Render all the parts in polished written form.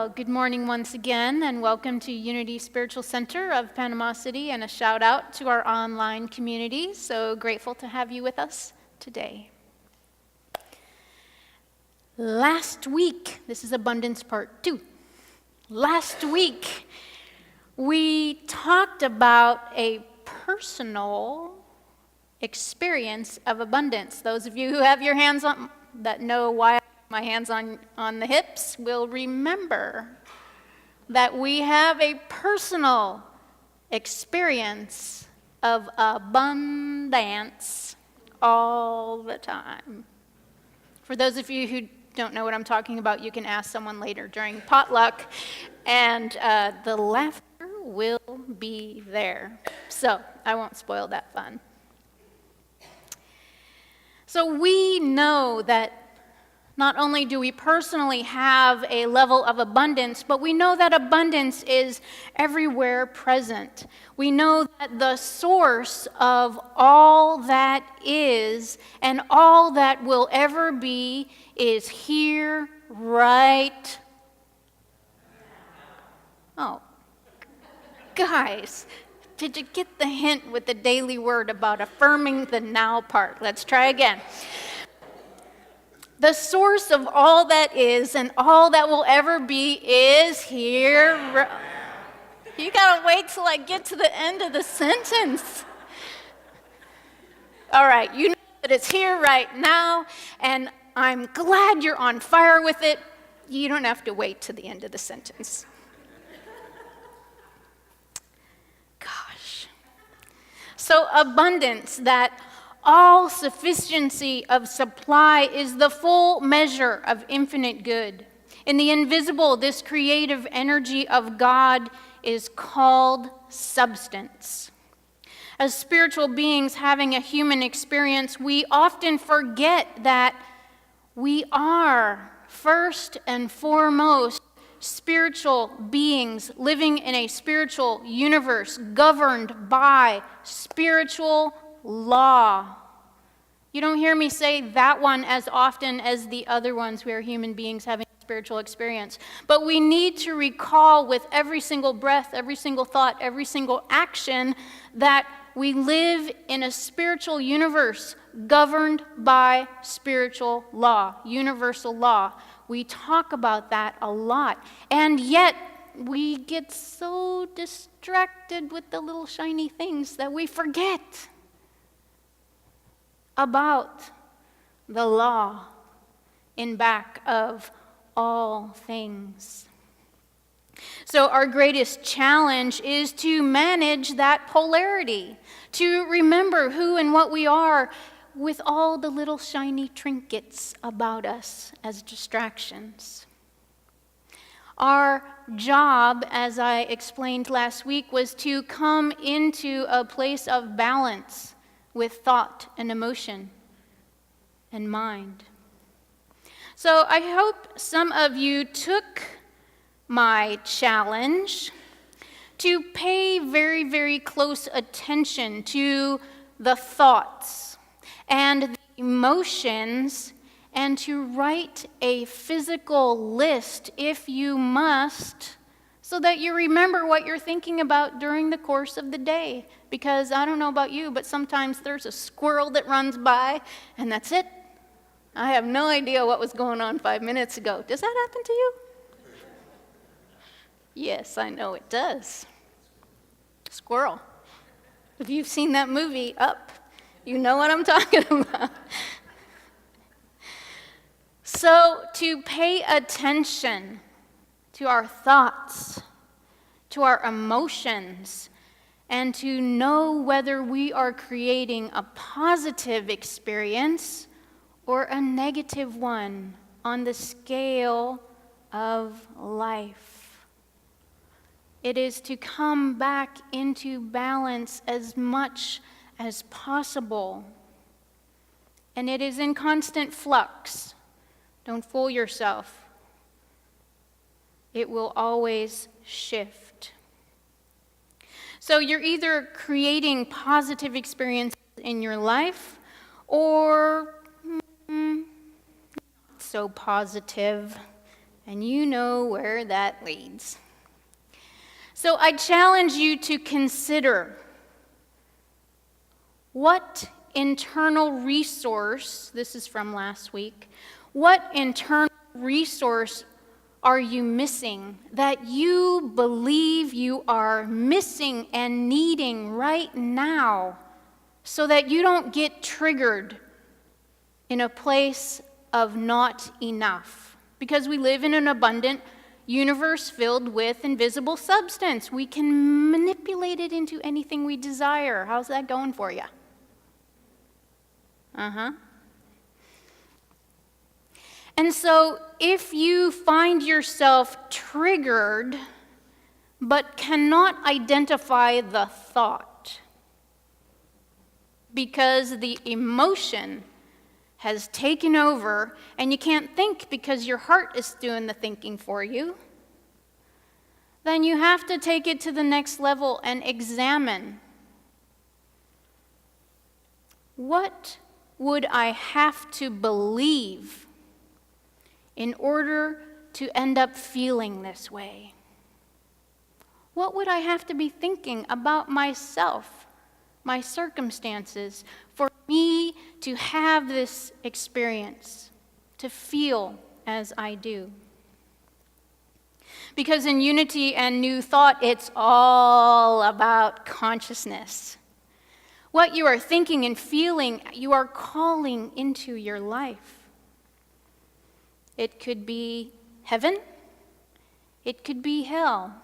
Well, good morning once again, and welcome to Unity Spiritual Center of Panama City, and a shout out to our online community. So grateful to have you with us today. Last week, this is Abundance Part 2. Last week, we talked about a personal experience of abundance. Those of you who have your hands on, that know why my hands on the hips, will remember that we have a personal experience of abundance all the time. For those of you who don't know what I'm talking about, you can ask someone later during potluck, and the laughter will be there. So I won't spoil that fun. So we know that not only do we personally have a level of abundance, but we know that abundance is everywhere present. We know that the source of all that is and all that will ever be is here right. Oh, guys, did you get the hint with the daily word about affirming the now part? Let's try again. The source of all that is and all that will ever be is here. You gotta wait till I get to the end of the sentence. All right, you know that it's here right now, and I'm glad you're on fire with it. You don't have to wait to the end of the sentence. Gosh. So abundance, that all sufficiency of supply, is the full measure of infinite good. In the invisible, this creative energy of God is called substance. As spiritual beings having a human experience, we often forget that we are, first and foremost, spiritual beings living in a spiritual universe governed by spiritual law. You don't hear me say that one as often as the other ones. We are human beings having a spiritual experience. But we need to recall with every single breath, every single thought, every single action that we live in a spiritual universe governed by spiritual law, universal law. We talk about that a lot. And yet, we get so distracted with the little shiny things that we forget about the law in back of all things. So our greatest challenge is to manage that polarity, to remember who and what we are with all the little shiny trinkets about us as distractions. Our job, as I explained last week, was to come into a place of balance with thought and emotion and mind. So I hope some of you took my challenge to pay very, very close attention to the thoughts and the emotions, and to write a physical list, if you must, so that you remember what you're thinking about during the course of the day. Because I don't know about you, but sometimes there's a squirrel that runs by, and that's it. I have no idea what was going on 5 minutes ago. Does that happen to you? Yes, I know it does. Squirrel. If you've seen that movie, Up, you know what I'm talking about. So to pay attention to our thoughts, to our emotions, and to know whether we are creating a positive experience or a negative one on the scale of life. It is to come back into balance as much as possible. And it is in constant flux. Don't fool yourself. It will always shift. So you're either creating positive experiences in your life or not so positive And you know where that leads. So I challenge you to consider what internal resource, this is from last week, what internal resource are you missing that you believe you are missing and needing right now so that you don't get triggered in a place of not enough? Because we live in an abundant universe filled with invisible substance. We can manipulate it into anything we desire. How's that going for you? And so if you find yourself triggered but cannot identify the thought because the emotion has taken over and you can't think because your heart is doing the thinking for you, then you have to take it to the next level and examine, what would I have to believe in order to end up feeling this way? What would I have to be thinking about myself, my circumstances, for me to have this experience, to feel as I do? Because in Unity and New Thought, it's all about consciousness. What you are thinking and feeling, you are calling into your life. It could be heaven. It could be hell.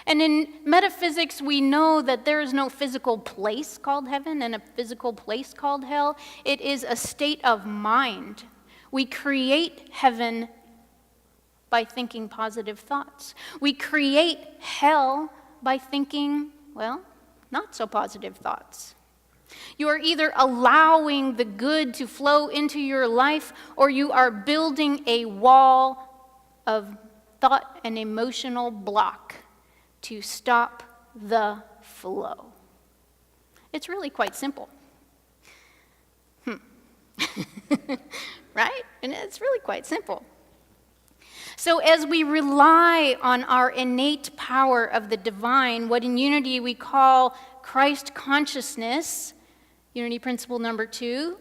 And in metaphysics, we know that there is no physical place called heaven and a physical place called hell. It is a state of mind. We create heaven by thinking positive thoughts. We create hell by thinking, well, not so positive thoughts. You are either allowing the good to flow into your life, or you are building a wall of thought and emotional block to stop the flow. It's really quite simple. Right? And it's really quite simple. So as we rely on our innate power of the divine, what in Unity we call Christ consciousness, Unity principle number 2,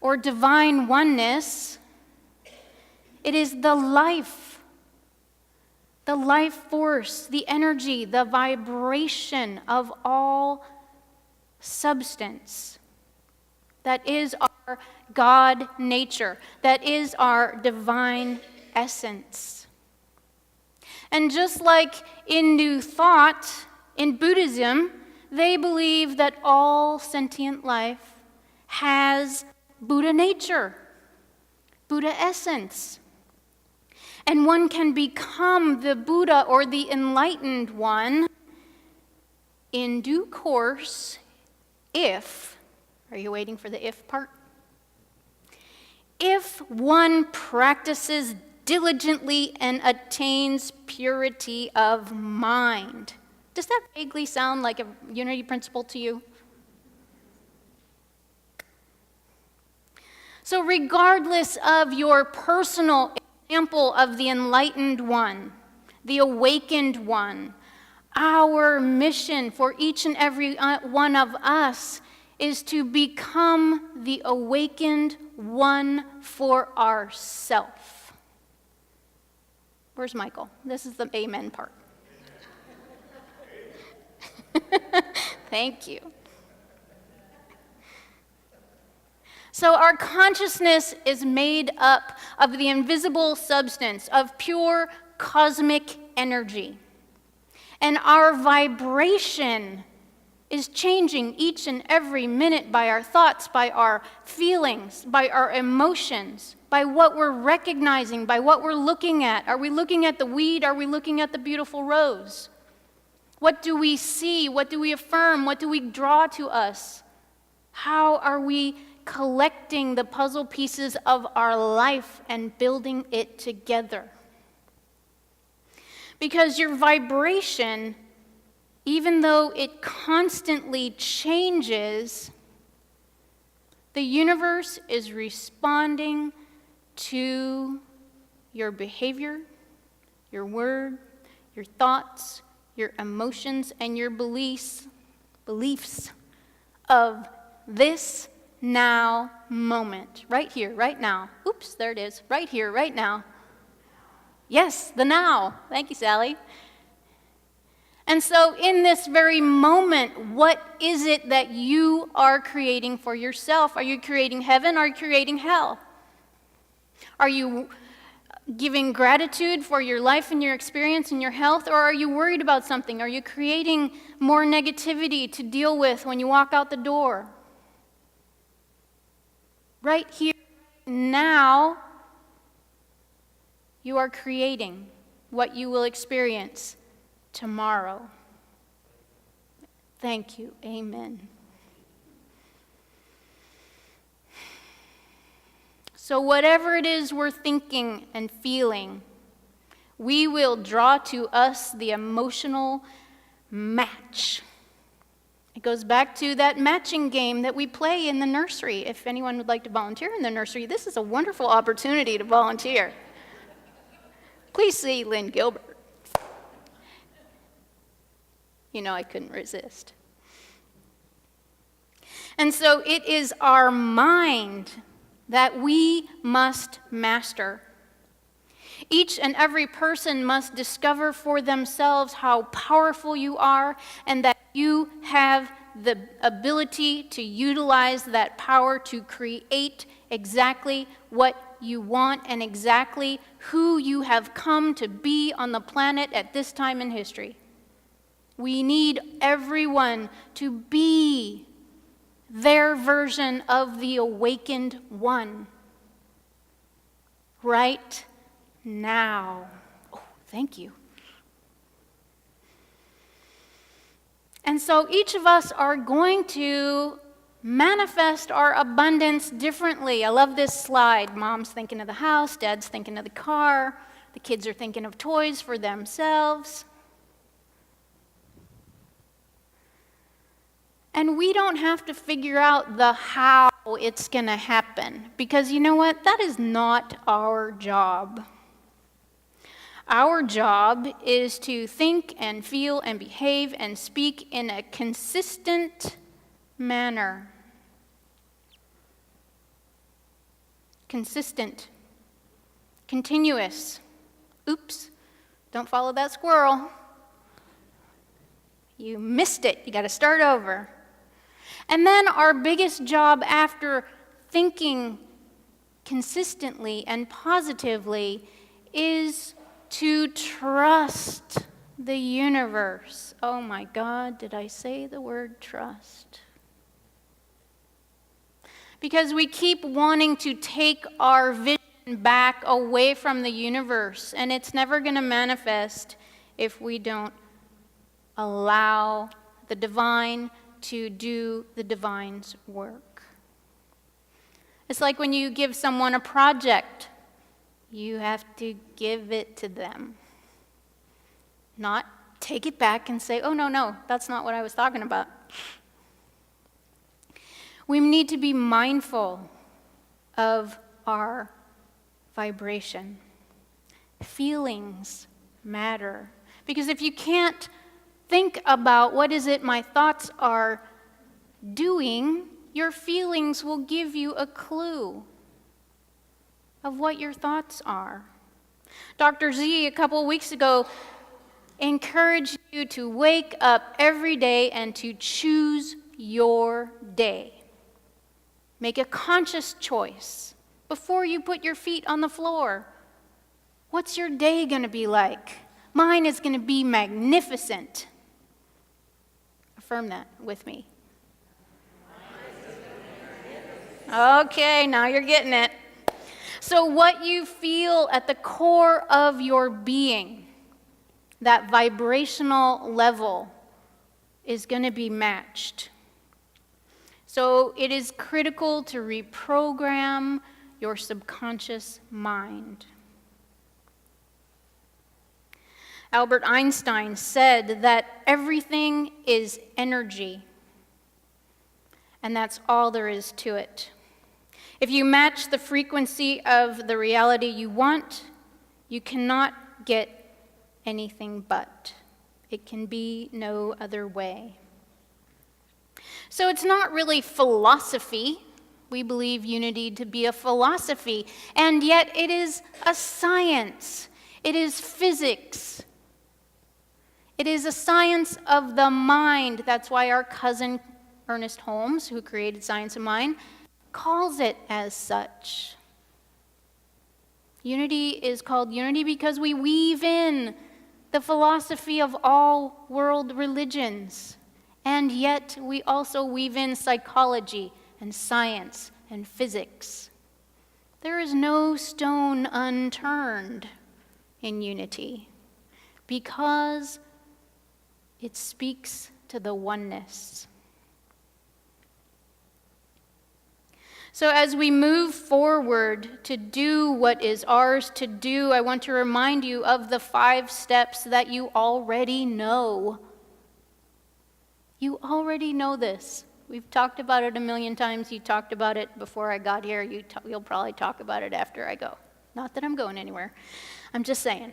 or divine oneness, it is the life force, the energy, the vibration of all substance. That is our God nature. That is our divine essence. And just like in New Thought, in Buddhism, they believe that all sentient life has Buddha nature, Buddha essence. And one can become the Buddha or the enlightened one in due course if, are you waiting for the if part? If one practices diligently and attains purity of mind. Does that vaguely sound like a Unity principle to you? So regardless of your personal example of the enlightened one, the awakened one, our mission for each and every one of us is to become the awakened one for ourself. Where's Michael? This is the amen part. Thank you. So our consciousness is made up of the invisible substance, of pure cosmic energy. And our vibration is changing each and every minute by our thoughts, by our feelings, by our emotions, by what we're recognizing, by what we're looking at. Are we looking at the weed? Are we looking at the beautiful rose? What do we see? What do we affirm? What do we draw to us? How are we collecting the puzzle pieces of our life and building it together? Because your vibration, even though it constantly changes, the universe is responding to your behavior, your word, your thoughts, your emotions, and your beliefs of this now moment. Right here, right now. Oops, there it is. Right here, right now. Yes, the now. Thank you, Sally. And so in this very moment, what is it that you are creating for yourself? Are you creating heaven? Are you creating hell? Are you giving gratitude for your life and your experience and your health, or are you worried about something? Are you creating more negativity to deal with when you walk out the door? Right here, now, you are creating what you will experience tomorrow. Thank you. Amen. So whatever it is we're thinking and feeling, we will draw to us the emotional match. It goes back to that matching game that we play in the nursery. If anyone would like to volunteer in the nursery, this is a wonderful opportunity to volunteer. Please see Lynn Gilbert. You know I couldn't resist. And so it is our mind that we must master. Each and every person must discover for themselves how powerful you are and that you have the ability to utilize that power to create exactly what you want and exactly who you have come to be on the planet at this time in history. We need everyone to be their version of the awakened one right now. Oh, thank you. And so each of us are going to manifest our abundance differently. I love this slide. Mom's thinking of the house, Dad's thinking of the car, the kids are thinking of toys for themselves. And we don't have to figure out the how it's going to happen, because you know what? That is not our job. Our job is to think and feel and behave and speak in a consistent manner. Consistent. Continuous. Oops, don't follow that squirrel. You missed it. You got to start over. And then our biggest job after thinking consistently and positively is to trust the universe. Oh my God, did I say the word trust? Because we keep wanting to take our vision back away from the universe, and it's never going to manifest if we don't allow the divine to do the divine's work. It's like when you give someone a project, you have to give it to them. Not take it back and say, oh, no, that's not what I was talking about. We need to be mindful of our vibration. Feelings matter. Because if you can't think about what is it my thoughts are doing, your feelings will give you a clue of what your thoughts are. Dr. Z, a couple of weeks ago, encouraged you to wake up every day and to choose your day. Make a conscious choice before you put your feet on the floor. What's your day going to be like? Mine is going to be magnificent. Affirm that with me. Okay, now you're getting it. So what you feel at the core of your being, that vibrational level, is going to be matched. So it is critical to reprogram your subconscious mind. Albert Einstein said that everything is energy, and that's all there is to it. If you match the frequency of the reality you want, You cannot get anything but. It can be no other way. So it's not really philosophy. We believe unity to be a philosophy, and yet it is a science. It is physics. It is a science of the mind. That's why our cousin Ernest Holmes, who created Science of Mind, calls it as such. Unity is called unity because we weave in the philosophy of all world religions. And yet we also weave in psychology and science and physics. There is no stone unturned in unity because it speaks to the oneness. So as we move forward to do what is ours to do, I want to remind you of the 5 steps that you already know. You already know this. We've talked about it a million times. You talked about it before I got here. You'll probably talk about it after I go. Not that I'm going anywhere. I'm just saying.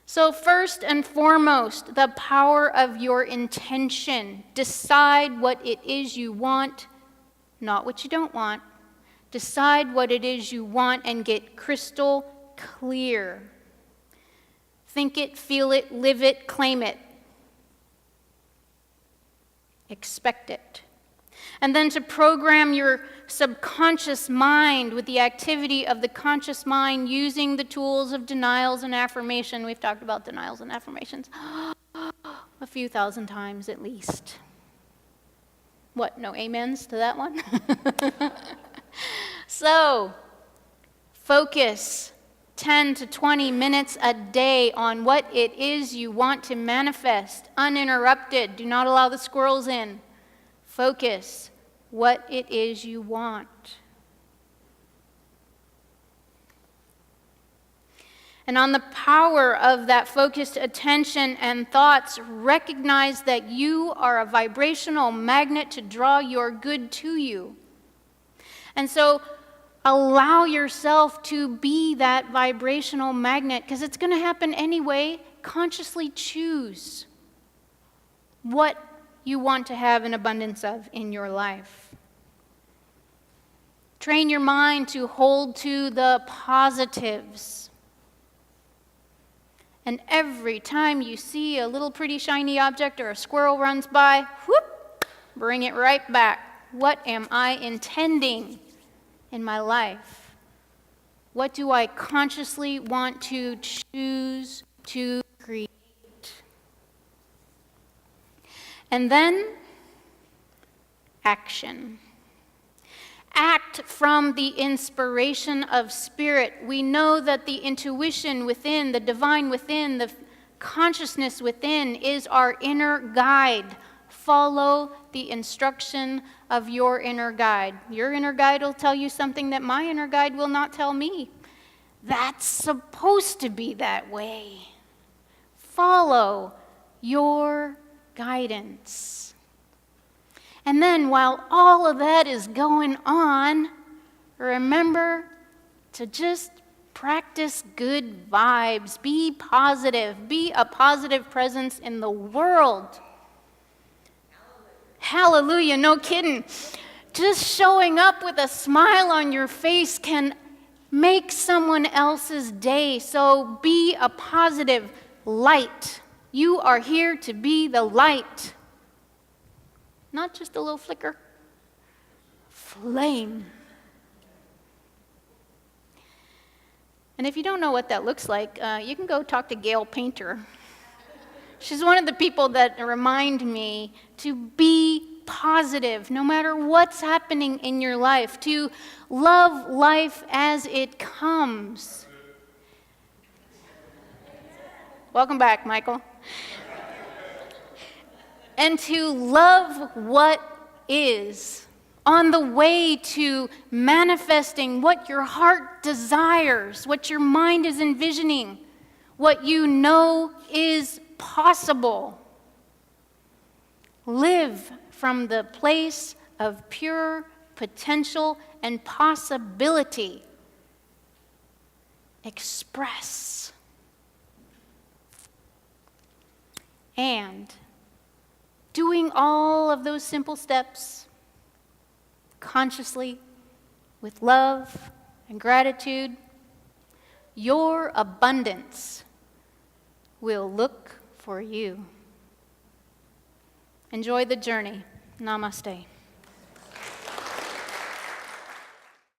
So first and foremost, the power of your intention. Decide what it is you want, not what you don't want. Decide what it is you want and get crystal clear. Think it, feel it, live it, claim it. Expect it. And then to program your subconscious mind with the activity of the conscious mind using the tools of denials and affirmation. We've talked about denials and affirmations a few thousand times at least. What, no amens to that one? So, focus 10 to 20 minutes a day on what it is you want to manifest, uninterrupted. Do not allow the squirrels in. Focus what it is you want. And on the power of that focused attention and thoughts, recognize that you are a vibrational magnet to draw your good to you. And so allow yourself to be that vibrational magnet, because it's going to happen anyway. Consciously choose what you want to have an abundance of in your life. Train your mind to hold to the positives. And every time you see a little pretty shiny object or a squirrel runs by, whoop, bring it right back. What am I intending in my life? What do I consciously want to choose to create? And then, action. Act from the inspiration of spirit. We know that the intuition within, the divine within, the consciousness within is our inner guide. Follow the instruction of your inner guide. Your inner guide will tell you something that my inner guide will not tell me. That's supposed to be that way. Follow your guidance. And then while all of that is going on, remember to just practice good vibes. Be positive. Be a positive presence in the world. Hallelujah, no kidding. Just showing up with a smile on your face can make someone else's day. So be a positive light. You are here to be the light. Not just a little flicker. Flame. And if you don't know what that looks like, you can go talk to Gail Painter. She's one of the people that remind me to be positive no matter what's happening in your life, to love life as it comes. Welcome back, Michael. And to love what is on the way to manifesting what your heart desires, what your mind is envisioning, what you know is possible. Live from the place of pure potential and possibility. express, and doing all of those simple steps consciously, with love and gratitude, your abundance will look for you. Enjoy the journey. Namaste.